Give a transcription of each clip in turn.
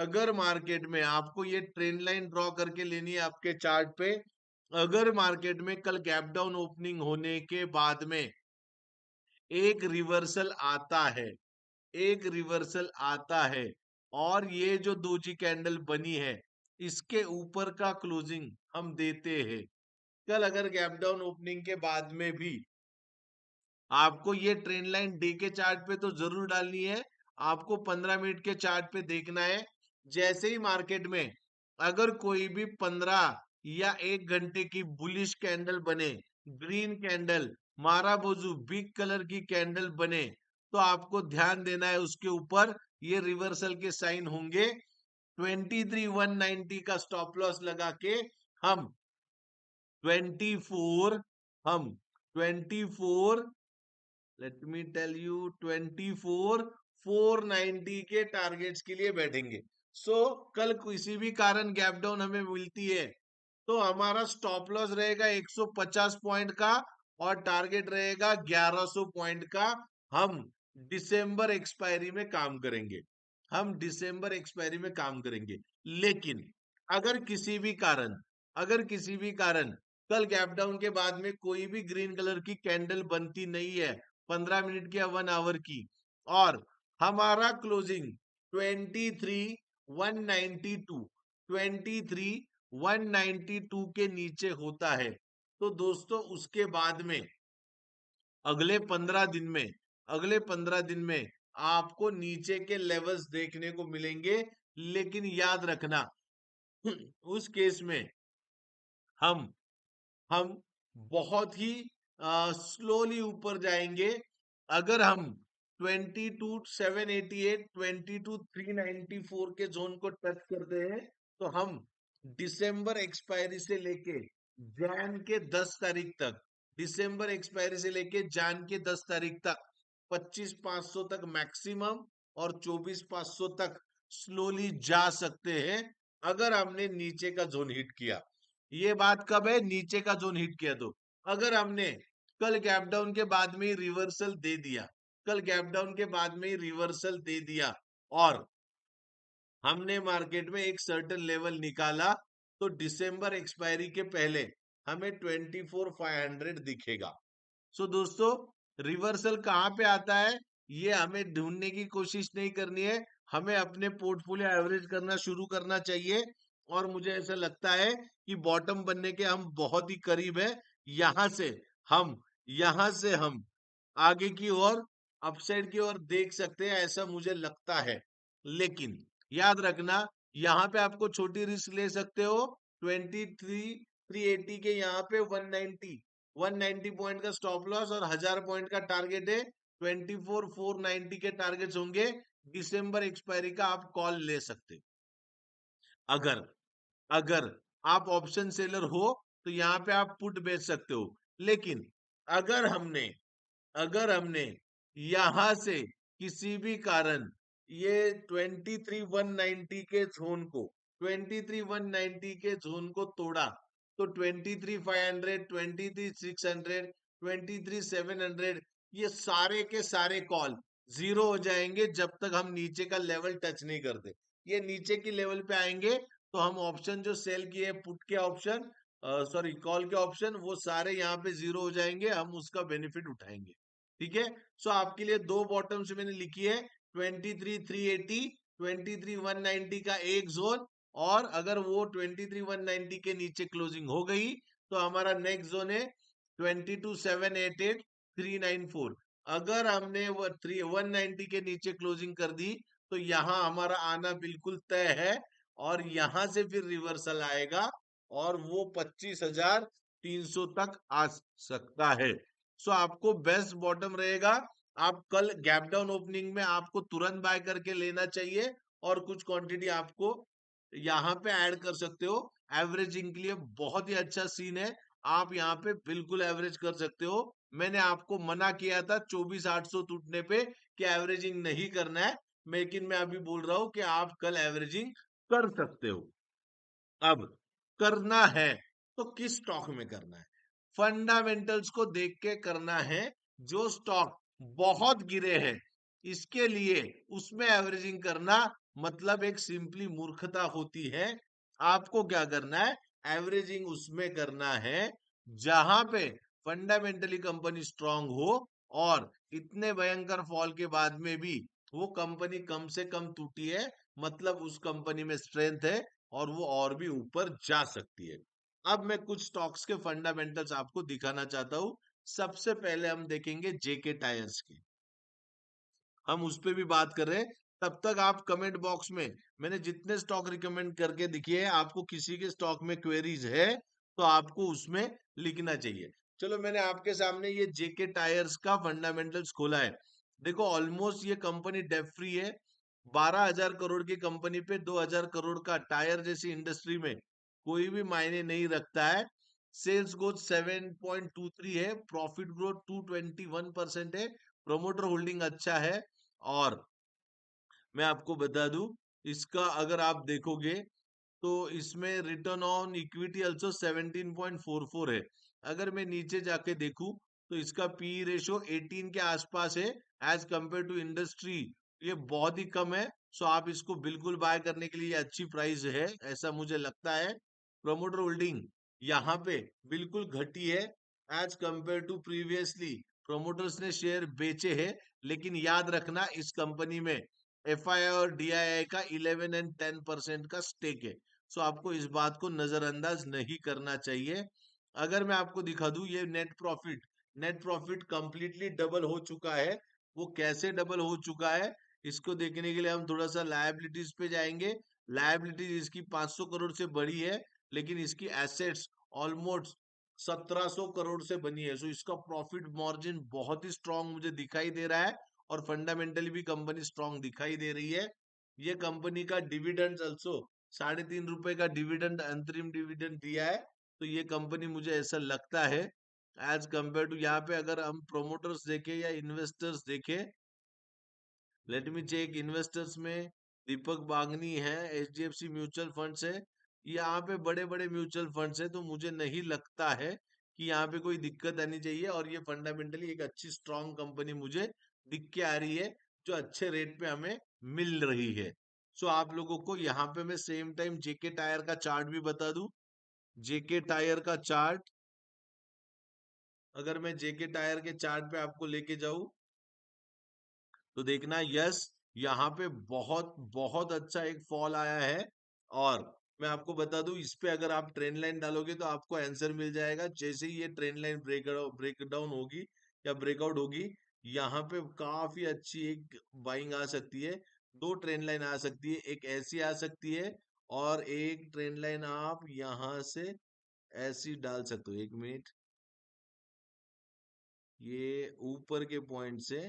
अगर मार्केट में आपको ये ट्रेंड लाइन ड्रॉ करके लेनी है आपके चार्ट पे, अगर मार्केट में कल गैप डाउन ओपनिंग होने के बाद में एक रिवर्सल आता है, एक रिवर्सल आता है और ये जो दोजी कैंडल बनी है इसके ऊपर का क्लोजिंग हम देते हैं, कल अगर गैप डाउन ओपनिंग के बाद में भी आपको ये ट्रेंड लाइन डे के चार्ट पे तो जरूर डालनी है, आपको 15 मिनट के चार्ट पे देखना है। जैसे ही मार्केट में अगर कोई भी 15 या 1 घंटे की बुलिश कैंडल बने, ग्रीन कैंडल, मारा बोजू बिग कलर की कैंडल बने, तो आपको ध्यान देना है उसके ऊपर ये रिवर्सल के साइन होंगे। 23,190 का स्टॉप लॉस लगा के हम 24 हम 24 लेट मी टेल यू 24,490 के टारगेट्स के लिए बैठेंगे। कल किसी भी कारण गैप डाउन हमें मिलती है तो हमारा स्टॉप लॉस रहेगा 150 पॉइंट का और टारगेट रहेगा 1100 पॉइंट का। हम दिसंबर एक्सपायरी में काम करेंगे, हम दिसंबर एक्सपायरी में काम करेंगे। लेकिन अगर किसी भी कारण, अगर किसी भी कारण कल गैप डाउन के बाद में कोई भी ग्रीन कलर की कैंडल बनती नहीं है 15 मिनट की या 1 आवर की, और हमारा क्लोजिंग 23,192 23,192 के नीचे होता है, तो दोस्तों उसके बाद में अगले 15 दिन में, अगले 15 दिन में आपको नीचे के लेवल्स देखने को मिलेंगे। लेकिन याद रखना उस केस में हम हम बहुत ही स्लोली ऊपर जाएंगे। अगर हम 22,788 22,394 के जोन को टच करते हैं तो हम दिसंबर एक्सपायरी से लेके जैन के 10 तारीख तक, दिसंबर एक्सपायरी से लेके जैन के 10 तारीख तक 25,500 तक मैक्सिमम और 24,500 तक स्लोली जा सकते हैं अगर हमने नीचे का जोन हिट किया। ये बात कब है? नीचे का जोन हिट किया तो। अगर हमने कल गैप डाउन के बाद में ही रिवर्सल दे दिया, कल गैप डाउन के बाद में ही रिवर्सल दे दिया और हमने मार्केट में एक सर्टेन लेवल निकाला, तो दिसंबर एक्सपायरी के पहले हमें 24,500 दिखेगा। दोस्तों, रिवर्सल कहां पे आता है ये हमें ढूंढने की कोशिश नहीं करनी है, हमें अपने पोर्टफोलियो एवरेज करना शुरू करना चाहिए। और मुझे ऐसा लगता है कि बॉटम बनने के हम बहुत ही करीब है। यहां से हम यहां से हम आगे की ओर, अपसाइड की ओर देख सकते हैं, ऐसा मुझे लगता है। लेकिन याद रखना, यहाँ पे आपको छोटी रिस्क ले सकते हो। 23,380 के यहाँ पे 190 पॉइंट का स्टॉप लॉस और 1000 पॉइंट का टारगेट है। 24,490 के टारगेट्स होंगे। दिसंबर एक्सपायरी का आप कॉल ले सकते। अगर अगर आप ऑप्शन सेलर हो तो यहाँ पे आप पुट बेच सकते हो। लेकिन अगर हमने अगर हमने यहां से किसी भी कारण ये 23,190 के जोन को 23,190 के जोन को तोड़ा तो 23,500 23,600 23,700 ये सारे के सारे कॉल जीरो हो जाएंगे जब तक हम नीचे का लेवल टच नहीं करते। ये नीचे की लेवल पे आएंगे तो हम ऑप्शन जो सेल किए, पुट के ऑप्शन, सॉरी कॉल के ऑप्शन, वो सारे यहाँ पे जीरो हो जाएंगे, हम उसका बेनिफिट उठाएंगे। ठीक है। आपके लिए दो बॉटम्स मैंने लिखी है, 23,380 23,190 का एक जोन, और अगर वो 23,190 के नीचे क्लोजिंग हो गई तो हमारा नेक्स्ट जोन है 22,788 394। अगर हमने वो 190 के नीचे क्लोजिंग कर दी तो यहाँ हमारा आना बिल्कुल तय है और यहां से फिर रिवर्सल आएगा और वो 25,300 तक आ सकता है। आपको बेस्ट बॉटम रहेगा, आप कल गैप डाउन ओपनिंग में आपको तुरंत बाय करके लेना चाहिए और कुछ क्वांटिटी आपको यहाँ पे ऐड कर सकते हो। एवरेजिंग के लिए बहुत ही अच्छा सीन है, आप यहाँ पे बिल्कुल एवरेज कर सकते हो। मैंने आपको मना किया था 24,800 टूटने पे कि एवरेजिंग नहीं करना है, लेकिन मैं अभी बोल रहा हूं कि आप कल एवरेजिंग कर सकते हो। अब करना है तो किस स्टॉक में करना है? फंडामेंटल्स को देख के करना है। जो स्टॉक बहुत गिरे हैं इसके लिए उसमें एवरेजिंग करना मतलब एक सिंपली मूर्खता होती है। आपको क्या करना है, एवरेजिंग उसमें करना है जहां पे फंडामेंटली कंपनी स्ट्रांग हो और इतने भयंकर फॉल के बाद में भी वो कंपनी कम से कम टूटी है, मतलब उस कंपनी में स्ट्रेंथ है और वो और भी ऊपर जा सकती है। अब मैं कुछ स्टॉक्स के फंडामेंटल्स आपको दिखाना चाहता हूं। सबसे पहले हम देखेंगे जेके टायर्स के, हम उस पे भी बात कर रहे हैं। तब तक आप कमेंट बॉक्स में मैंने जितने स्टॉक रिकमेंड करके दिखे हैं, आपको किसी के स्टॉक में क्वेरीज है तो आपको उसमें लिखना चाहिए। चलो मैंने आपके सामने ये जेके टायर्स का फंडामेंटल्स खोला है। देखो ऑलमोस्ट ये कंपनी डेट फ्री है। 12,000 करोड़ की कंपनी पे 2,000 करोड़ का टायर जैसी इंडस्ट्री में कोई भी मायने नहीं रखता है। सेल्स ग्रोथ 7.23 है, प्रॉफिट ग्रोथ 221% है, प्रोमोटर होल्डिंग अच्छा है। और मैं आपको बता दूं, इसका अगर आप देखोगे तो इसमें रिटर्न ऑन इक्विटी आल्सो 17.44 है। अगर मैं नीचे जाके देखूं तो इसका पी रेशो 18 के आसपास है। एज कंपेयर टू इंडस्ट्री ये बहुत ही कम है। सो आप इसको बिल्कुल बाय करने के लिए अच्छी प्राइस है, ऐसा मुझे लगता है। प्रमोटर होल्डिंग यहाँ पे बिल्कुल घटी है as compare to previously. Promoters ने शेयर बेचे हैं, लेकिन याद रखना इस कंपनी में एफआई और डीआईआई का 11 एंड 10% का स्टेक है। सो आपको इस बात को नजरअंदाज नहीं करना चाहिए। अगर मैं आपको दिखा दूं ये नेट प्रॉफिट कंप्लीटली डबल हो चुका है। वो कैसे डबल हो चुका है इसको देखने के लिए हम थोड़ा सा लायबिलिटीज पे जाएंगे। लायबिलिटीज इसकी 500 करोड़ से बड़ी है, लेकिन इसकी एसेट्स ऑलमोस्ट 1700 करोड़ से बनी है। सो इसका प्रॉफिट मार्जिन बहुत ही स्ट्रांग मुझे दिखाई दे रहा है और फंडामेंटली भी कंपनी स्ट्रांग दिखाई दे रही है। ये कंपनी का डिविडेंड अल्सो 3.5 रुपए का डिविडेंड, अंतरिम डिविडेंड दिया है। तो ये कंपनी मुझे ऐसा लगता है एज कंपेयर टू, यहाँ पे अगर हम प्रोमोटर्स देखें या इन्वेस्टर्स देखें, लेट मी चेक। इन्वेस्टर्स में दीपक बागनी है, एचडीएफसी म्यूचुअल फंड्स है, यहाँ पे बड़े बड़े म्यूचुअल फंड्स है। तो मुझे नहीं लगता है कि यहाँ पे कोई दिक्कत आनी चाहिए और ये फंडामेंटली एक अच्छी स्ट्रांग कंपनी मुझे दिख के आ रही है, जो अच्छे रेट पे हमें मिल रही है। सो आप लोगों को यहाँ पे मैं सेम टाइम जेके टायर का चार्ट भी बता दूं। जेके टायर का चार्ट, अगर मैं जेके टायर के चार्ट पे आपको लेके जाऊं तो देखना, यस, यहाँ पे बहुत बहुत अच्छा एक फॉल आया है। और मैं आपको बता दूं, इस पे अगर आप ट्रेंड लाइन डालोगे तो आपको आंसर मिल जाएगा। जैसे ही ये ट्रेंड लाइन ब्रेक डाउन होगी या ब्रेकआउट होगी, यहाँ पे काफी अच्छी एक बाइंग आ सकती है। दो ट्रेंड लाइन आ सकती है, एक ऐसी आ सकती है और एक ट्रेंड लाइन आप यहाँ से ऐसी डाल सकते हो। एक मिनट, ये ऊपर के पॉइंट से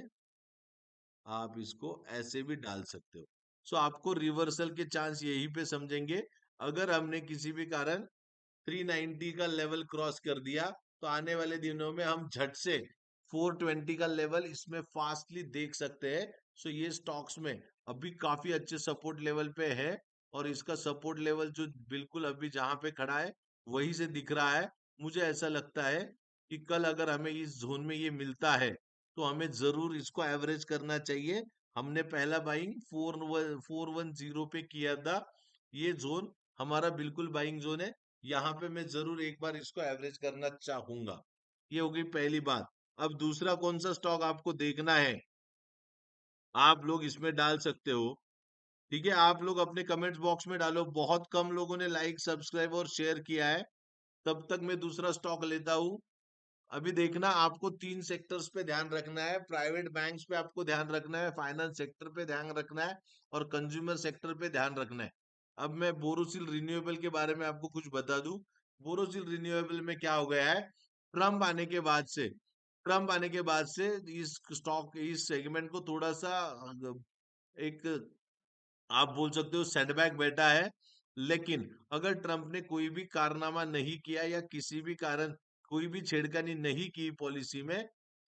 आप इसको ऐसे भी डाल सकते हो। सो आपको रिवर्सल के चांस यहीं पे समझेंगे। अगर हमने किसी भी कारण 390 का लेवल क्रॉस कर दिया तो आने वाले दिनों में हम झट से 420 का लेवल इसमें फास्टली देख सकते हैं। सो ये स्टॉक्स में अभी काफी अच्छे सपोर्ट लेवल पे है और इसका सपोर्ट लेवल जो बिल्कुल अभी जहां पे खड़ा है वहीं से दिख रहा है। मुझे ऐसा लगता है कि कल अगर हमें इस जोन में ये मिलता है तो हमें जरूर इसको एवरेज करना चाहिए। हमने पहला बाइंग 410 पे किया था। ये जोन हमारा बिल्कुल बाइंग जोन है, यहाँ पे मैं जरूर एक बार इसको एवरेज करना चाहूंगा। ये हो गई पहली बात। अब दूसरा कौन सा स्टॉक आपको देखना है, आप लोग इसमें डाल सकते हो। ठीक है, आप लोग अपने कमेंट्स बॉक्स में डालो। बहुत कम लोगों ने लाइक, सब्सक्राइब और शेयर किया है। तब तक मैं दूसरा स्टॉक लेता हूँ। अभी देखना, आपको तीन सेक्टर्स पे ध्यान रखना है। प्राइवेट बैंक्स पे आपको ध्यान रखना है, फाइनेंस सेक्टर पे ध्यान रखना है और कंज्यूमर सेक्टर पे ध्यान रखना है। अब मैं बोरोसिल रिन्यूएबल के बारे में आपको कुछ बता दूं। बोरोसिल रिन्यूएबल में क्या हो गया है, ट्रम्प आने के बाद से ट्रम्प आने के बाद से इस स्टॉक, इस सेगमेंट को थोड़ा सा एक, आप बोल सकते हो सेटबैक बैठा है। लेकिन अगर ट्रम्प ने कोई भी कारनामा नहीं किया या किसी भी कारण कोई भी छेड़खानी नहीं की पॉलिसी में,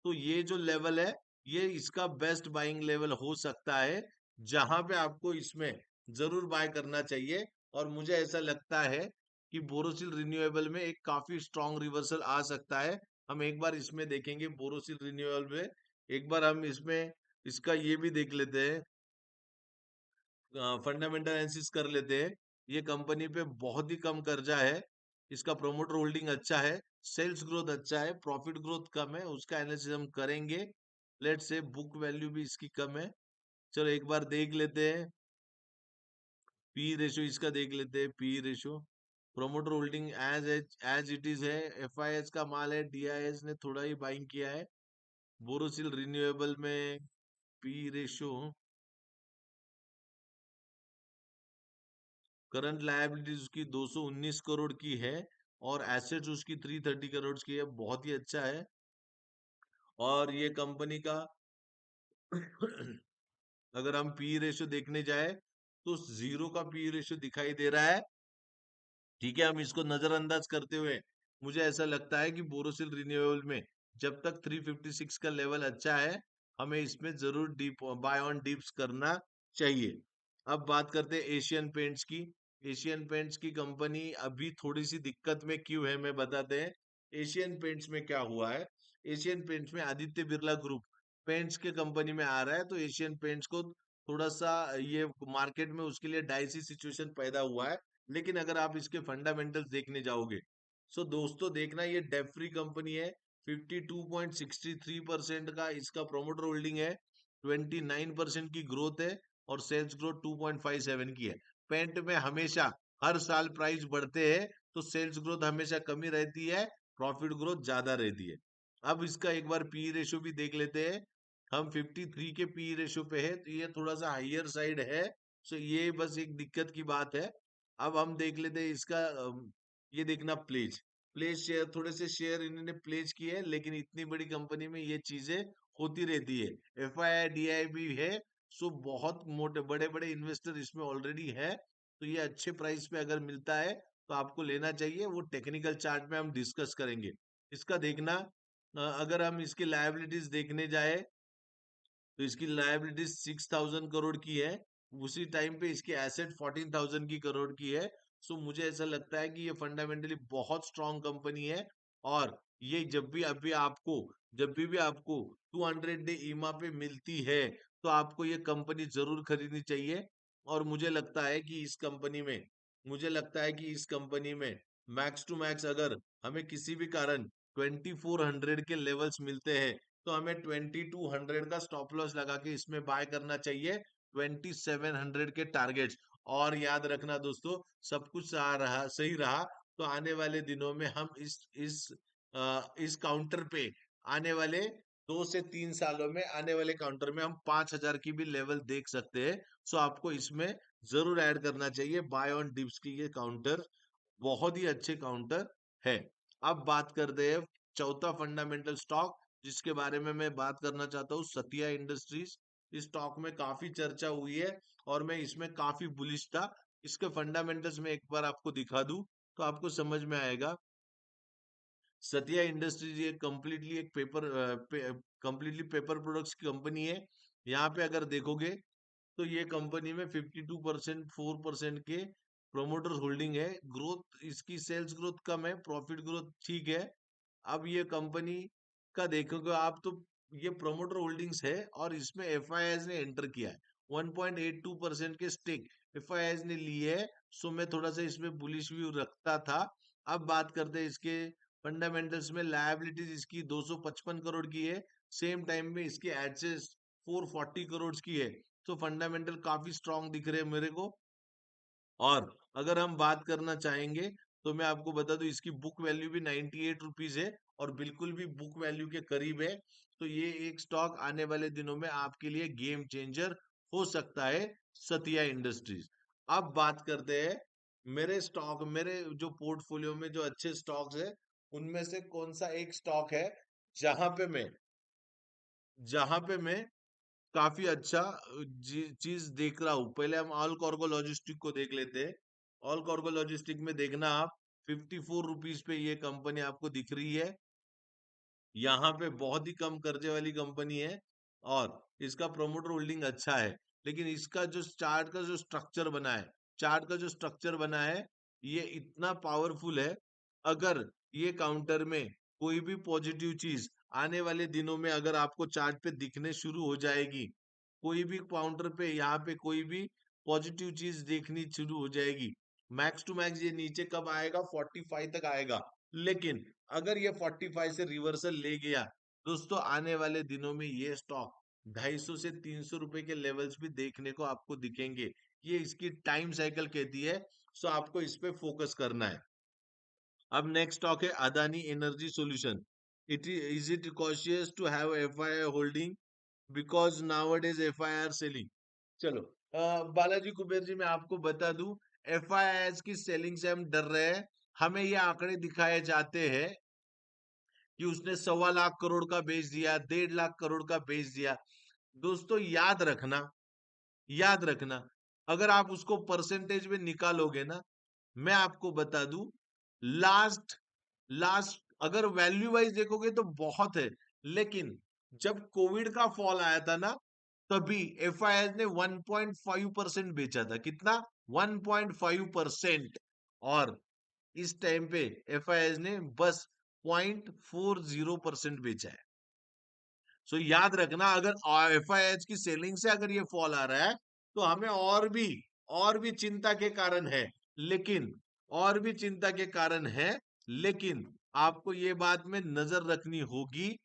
तो ये जो लेवल है ये इसका बेस्ट बाइंग लेवल हो सकता है, जहां पे आपको इसमें जरूर बाय करना चाहिए। और मुझे ऐसा लगता है कि बोरोसिल रिन्यूएबल में एक काफी स्ट्रॉन्ग रिवर्सल आ सकता है। हम एक बार इसमें देखेंगे बोरोसिल रिन्यूएबल में। एक बार हम इसमें इसका ये भी देख लेते हैं। फंडामेंटल एनालिसिस कर लेते हैं। ये कंपनी पे बहुत ही कम कर्जा है, इसका प्रोमोटर होल्डिंग अच्छा है, सेल्स ग्रोथ अच्छा है, प्रॉफिट ग्रोथ कम है, उसका एनालिसिस हम करेंगे। लेट्स से बुक वैल्यू भी इसकी कम है। चलो एक बार देख लेते हैं, पी रेशियो इसका देख लेते हैं। P ratio promoter holding as it is है, एफआईएस का माल है, डीआईएस ने थोड़ा ही बाइंग किया है। बोरोसिल रिन्यूएबल में पी रेशियो, करंट लायबिलिटीज उसकी 219 करोड़ की है और एसेट्स उसकी 330 करोड़ की है, बहुत ही अच्छा है। और ये कंपनी का अगर हम पी रेशियो देखने जाए तो जीरो का पी रेशियो दिखाई दे रहा है। ठीक है, हम इसको नजरअंदाज करते हुए मुझे ऐसा लगता है कि बोरोसिल रिन्यूएबल में जब तक 356 का लेवल अच्छा है, हमें इसमें जरूर डीप बाय ऑन डिप्स करना चाहिए। अब बात करते हैं एशियन पेंट्स की। एशियन पेंट्स की कंपनी अभी थोड़ी सी दिक्कत में क्यों है, मैं बताते हैं। एशियन पेंट्स में क्या हुआ है, एशियन पेंट्स में आदित्य बिरला ग्रुप पेंट्स के कंपनी में आ रहा है, तो एशियन पेंट्स को थोड़ा सा ये मार्केट में उसके लिए डाइसी सिचुएशन पैदा हुआ है। लेकिन अगर आप इसके फंडामेंटल्स देखने जाओगे, सो दोस्तों देखना, ये डेट फ्री कंपनी है, 52.63% का इसका प्रोमोटर होल्डिंग है, 29% की ग्रोथ है और सेल्स ग्रोथ 2.57 की है। पेंट में हमेशा हर साल प्राइस बढ़ते हैं तो सेल्स ग्रोथ हमेशा कमी रहती है, प्रॉफिट ग्रोथ ज्यादा रहती है। अब इसका एक बार पी रेशियो भी देख लेते हैं। हम 53 के पी रेशियो पे है, तो ये थोड़ा सा हाइयर साइड है। सो ये बस एक दिक्कत की बात है। अब हम देख लेते हैं इसका ये देखना, प्लेज प्लेज शेयर, थोड़े से शेयर इन्होंने प्लेज किए हैं, लेकिन इतनी बड़ी कंपनी में ये चीजें होती रहती है। F I I D I भी है, सो बहुत मोटे बड़े बड़े इन्वेस्टर इसमें ऑलरेडी है, तो ये अच्छे प्राइस पे अगर मिलता है तो आपको लेना चाहिए। वो टेक्निकल चार्ट में हम डिस्कस करेंगे। इसका देखना, अगर हम इसकी लायबिलिटीज देखने जाए तो इसकी लायबिलिटीज 6,000 करोड़ की है, उसी टाइम पे इसकी एसेट 14,000 की करोड़ की है। सो मुझे ऐसा लगता है कि ये फंडामेंटली बहुत स्ट्रांग कंपनी है। और ये जब भी आपको 200 डे ईमा पे मिलती है तो आपको ये कंपनी जरूर खरीदनी चाहिए। और मुझे लगता है कि इस कंपनी में मैक्स टू मैक्स अगर हमें किसी भी कारण 2400 के लेवल्स मिलते हैं तो हमें 2200 का स्टॉप लॉस लगा के इसमें बाय करना चाहिए, 2700 के टारगेट्स। और याद रखना दोस्तों, सब कुछ सही रहा तो आने वाले दिनों में हम इस काउंटर पे आने वाले 2 से 3 सालों में आने वाले काउंटर में हम 5,000 की भी लेवल देख सकते हैं। सो आपको इसमें जरूर ऐड करना चाहिए बाय ऑन डिप्स की, ये काउंटर बहुत ही अच्छे काउंटर है। अब बात करते हैं चौथा फंडामेंटल स्टॉक जिसके बारे में मैं बात करना चाहता हूँ, सतिया इंडस्ट्रीज। इस स्टॉक में काफी चर्चा हुई है और मैं इसमें काफी बुलिश था। इसके फंडामेंटल्स में एक बार आपको दिखा दूं तो आपको समझ में आएगा। सतिया इंडस्ट्रीज ये कंप्लीटली पेपर प्रोडक्ट्स की कंपनी है। यहाँ पे अगर देखोगे तो ये कंपनी में 52% 4% के प्रोमोटर होल्डिंग है। ग्रोथ इसकी सेल्स ग्रोथ कम है, प्रॉफिट ग्रोथ ठीक है। अब ये कंपनी का देखोगे आप तो ये प्रोमोटर होल्डिंग्स है और इसमें एफआईआईज ने एंटर किया है, 1.82% के स्टेक एफआईआईज ने लिए है। सो मैं थोड़ा सा इसमें बुलिश व्यू रखता था। अब बात करते हैं इसके फंडामेंटल्स में। लायबिलिटीज इसकी 255 करोड़ की है, सेम टाइम में इसके एसेट्स 440 करोड़ की है। तो फंडामेंटल काफी स्ट्रांग दिख रहे हैं मेरे को। और अगर हम बात करना चाहेंगे तो मैं आपको बता दूं इसकी बुक वैल्यू भी 98 रुपीज है और बिल्कुल भी बुक वैल्यू के करीब है। तो ये एक स्टॉक आने वाले दिनों में आपके लिए गेम चेंजर हो सकता है, सतिया इंडस्ट्रीज। अब बात करते हैं मेरे जो पोर्टफोलियो में जो अच्छे स्टॉक्स है उनमें से कौन सा एक स्टॉक है जहां पे मैं जहां पे मैं काफी अच्छा चीज देख रहा हूँ। पहले हम ऑल कार्गो लॉजिस्टिक को देख लेते हैं। ऑल कार्गो लॉजिस्टिक में देखना आप, 54 रुपीज पे ये कंपनी आपको दिख रही है। यहाँ पे बहुत ही कम कर्जे वाली कंपनी है और इसका प्रोमोटर होल्डिंग अच्छा है। लेकिन इसका जो चार्ट का जो स्ट्रक्चर बना है, चार्ट का जो स्ट्रक्चर बना है ये इतना पावरफुल है। अगर ये काउंटर में कोई भी पॉजिटिव चीज आने वाले दिनों में अगर आपको चार्ट पे दिखने शुरू हो जाएगी, कोई भी काउंटर पे यहाँ पे कोई भी पॉजिटिव चीज देखनी शुरू हो जाएगी। मैक्स टू मैक्स ये नीचे कब आएगा, 45 तक आएगा। लेकिन अगर ये 45 से रिवर्सल ले गया दोस्तों, आने वाले दिनों में ये स्टॉक 250 से 300 रुपए के लेवल्स भी देखने को आपको दिखेंगे। ये इसकी टाइम साइकिल कहती है। सो आपको इस पे फोकस करना है। अब नेक्स्ट स्टॉक है Adani energy solution. Is it cautious to have FII holding because nowadays FIR selling. चलो बालाजी कुबेर जी मैं आपको बता दूं, एफआईआई की सेलिंग से हम डर रहे हैं। हमें ये आंकड़े दिखाए जाते हैं कि उसने 1.25 लाख करोड़ का बेच दिया, 1.5 लाख करोड़ का बेच दिया। दोस्तों याद रखना, अगर आप उसको परसेंटेज में निकालोगे ना, मैं आपको बता दूं, लास्ट लास्ट अगर वैल्यू वाइज देखोगे तो बहुत है। लेकिन जब कोविड का फॉल आया था ना, तभी एफआईआई ने 1.5% बेचा था। कितना? 1.5%। और इस टाइम पे एफआईआई ने बस 0.40% बेचा है। सो याद रखना, अगर एफआईएच की सेलिंग से अगर ये फॉल आ रहा है तो हमें और भी चिंता के कारण है। लेकिन और भी चिंता के कारण है, लेकिन आपको ये बात में नजर रखनी होगी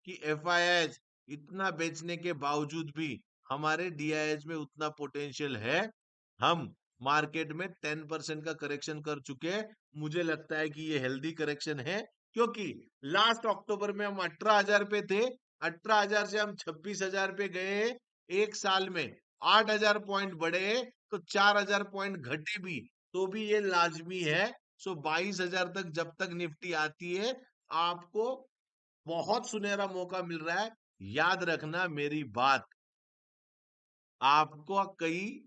कि एफआईएच इतना बेचने के बावजूद भी हमारे डीआईएच में उतना पोटेंशियल है। हम मार्केट में 10% का करेक्शन कर चुके हैं। मुझे लगता है कि ये हेल्दी करेक्शन है, क्योंकि लास्ट अक्टूबर में हम 18,000 पे थे। 18,000 से हम 26,000 पे गए। एक साल में 8,000 पॉइंट बढ़े, तो 4,000 पॉइंट घटे भी तो भी ये लाजमी है। सो 22,000 तक जब तक निफ्टी आती है, आपको बहुत सुनहरा मौका मिल रहा है। याद रखना मेरी बात, आपको कहीं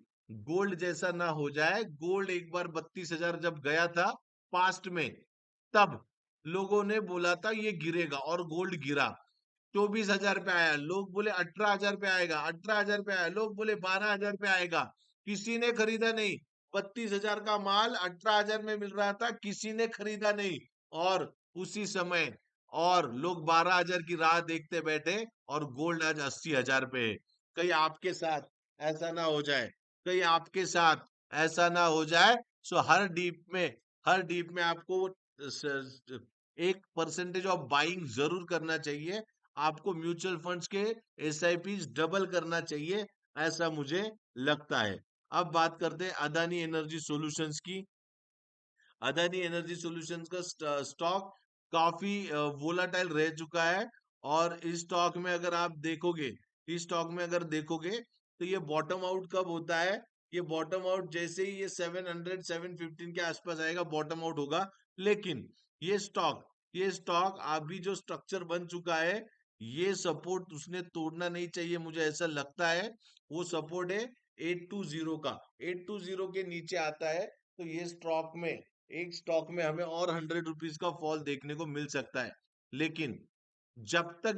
गोल्ड जैसा ना हो जाए। गोल्ड एक बार 32,000 जब गया था पास्ट में, तब लोगों ने बोला था ये गिरेगा, और गोल्ड गिरा। 24,000 पे आया, लोग बोले 18,000 पे आएगा, 18,000 पे आया, लोग बोले 12,000 पे आएगा। किसी ने खरीदा नहीं। 32,000 का माल 18,000 में मिल रहा था, किसी ने खरीदा नहीं। और उसी समय और लोग 12,000 की राह देखते बैठे, और गोल्ड आज 80,000 पे है। कहीं आपके साथ ऐसा ना हो जाए, कहीं आपके साथ ऐसा ना हो जाए। सो हर डीप में आपको 1% ऑफ बाइंग जरूर करना चाहिए। आपको म्यूचुअल फंड्स के एसआईपी डबल करना चाहिए, ऐसा मुझे लगता है। अब बात करते हैं अदानी एनर्जी सॉल्यूशंस की। अदानी एनर्जी सॉल्यूशंस का स्टॉक काफी वोलाटाइल रह चुका है। और इस स्टॉक में अगर आप देखोगे, इस स्टॉक में अगर देखोगे तो ये बॉटम आउट कब होता है? ये बॉटम आउट जैसे ही ये 700 715 के आसपास आएगा, बॉटम आउट होगा। लेकिन ये स्टॉक अभी जो स्ट्रक्चर बन चुका है, ये सपोर्ट उसने तोड़ना नहीं चाहिए, मुझे ऐसा लगता है। वो सपोर्ट है 820 का। 820 के नीचे आता है तो ये एक स्टॉक में हमें और 100 रुपीज का फॉल देखने को मिल सकता है। लेकिन जब तक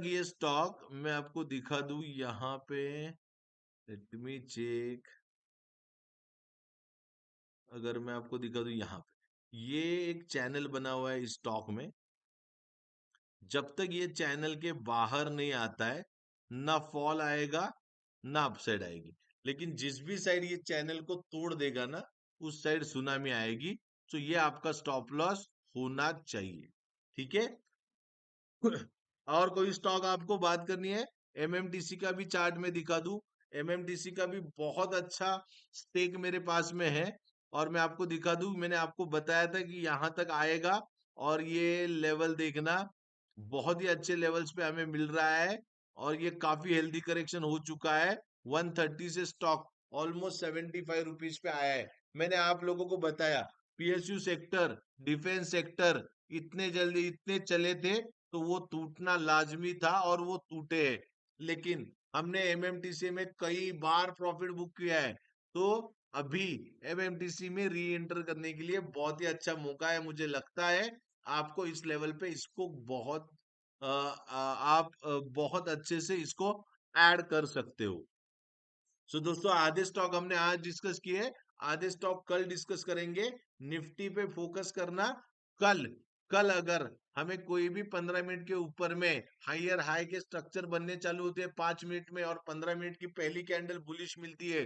ये स्टॉक मैं आपको दिखा दूं यहाँ पे, लेट मी चेक। अगर मैं आपको दिखा दूं यहाँ पे, ये एक चैनल बना हुआ है इस स्टॉक में। जब तक ये चैनल के बाहर नहीं आता है, ना फॉल आएगा ना अपसाइड आएगी। लेकिन जिस भी साइड ये चैनल को तोड़ देगा ना, उस साइड सुनामी आएगी। तो ये आपका स्टॉप लॉस होना चाहिए। ठीक है। और कोई स्टॉक आपको बात करनी है? एमएमटीसी का भी चार्ट में दिखा दूं। एमएमटीसी का भी बहुत अच्छा स्टेक मेरे पास में है, और मैं आपको दिखा दूं। मैंने आपको बताया था कि यहां तक आएगा, और ये लेवल देखना, बहुत ही अच्छे लेवल्स पे हमें मिल रहा है। और ये काफी हेल्दी करेक्शन हो चुका है। 130 से स्टॉक ऑलमोस्ट 75 रुपीज पे आया है। मैंने आप लोगों को बताया, पीएसयू सेक्टर, डिफेंस सेक्टर इतने जल्दी इतने चले थे तो वो टूटना लाजमी था, और वो टूटे हैं। लेकिन हमने एमएमटीसी में कई बार प्रॉफिट बुक किया है। तो अभी एमएमटीसी में री एंटर करने के लिए बहुत ही अच्छा मौका है। मुझे लगता है आपको इस लेवल पे इसको आप बहुत अच्छे से इसको ऐड कर सकते हो। सो दोस्तों, आधे स्टॉक हमने आज डिस्कस किए, आधे स्टॉक कल डिस्कस करेंगे। निफ्टी पे फोकस करना। कल कल अगर हमें कोई भी 15 मिनट के ऊपर में हायर हाई के स्ट्रक्चर बनने चालू होते हैं 5 मिनट में, और 15 मिनट की पहली कैंडल बुलिश मिलती है,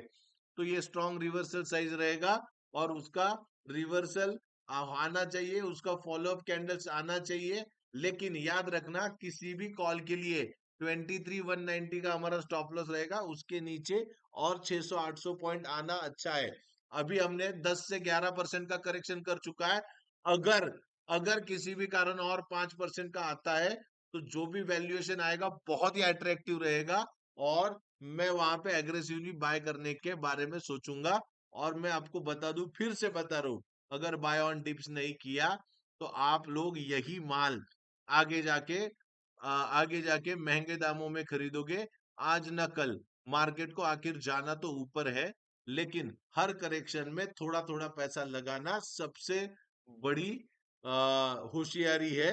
तो ये स्ट्रॉन्ग रिवर्सल साइज रहेगा, और उसका रिवर्सल आना चाहिए, उसका फॉलोअप कैंडल्स आना चाहिए। लेकिन याद रखना, किसी भी कॉल के लिए 23,190 का हमारा स्टॉप लॉस रहेगा, उसके नीचे और 600-800 पॉइंट आना अच्छा है। अभी हमने 10 से 11% का करेक्शन कर चुका है। अगर अगर किसी भी कारण और 5% का आता है, तो जो भी वैल्यूएशन आएगा बहुत ही अट्रैक्टिव रहेगा, और मैं वहां पे एग्रेसिवली बाय करने के बारे में सोचूंगा। और मैं आपको बता दूं, फिर से बता रहा हूं, अगर बाय ऑन डिप्स नहीं किया, तो आप लोग यही माल आगे जाके आगे जाके महंगे दामों में खरीदोगे। आज न कल मार्केट को आखिर जाना तो ऊपर है, लेकिन हर करेक्शन में थोड़ा थोड़ा पैसा लगाना सबसे बड़ी होशियारी है।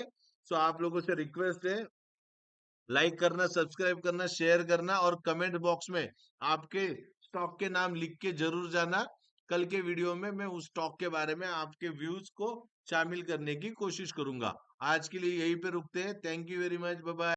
सो आप लोगों से रिक्वेस्ट है, लाइक करना, सब्सक्राइब करना, शेयर करना, और कमेंट बॉक्स में आपके स्टॉक के नाम लिख के जरूर जाना। कल के वीडियो में मैं उस स्टॉक के बारे में आपके व्यूज को शामिल करने की कोशिश करूंगा। आज के लिए यहीं पे रुकते हैं। Thank you very much, bye bye.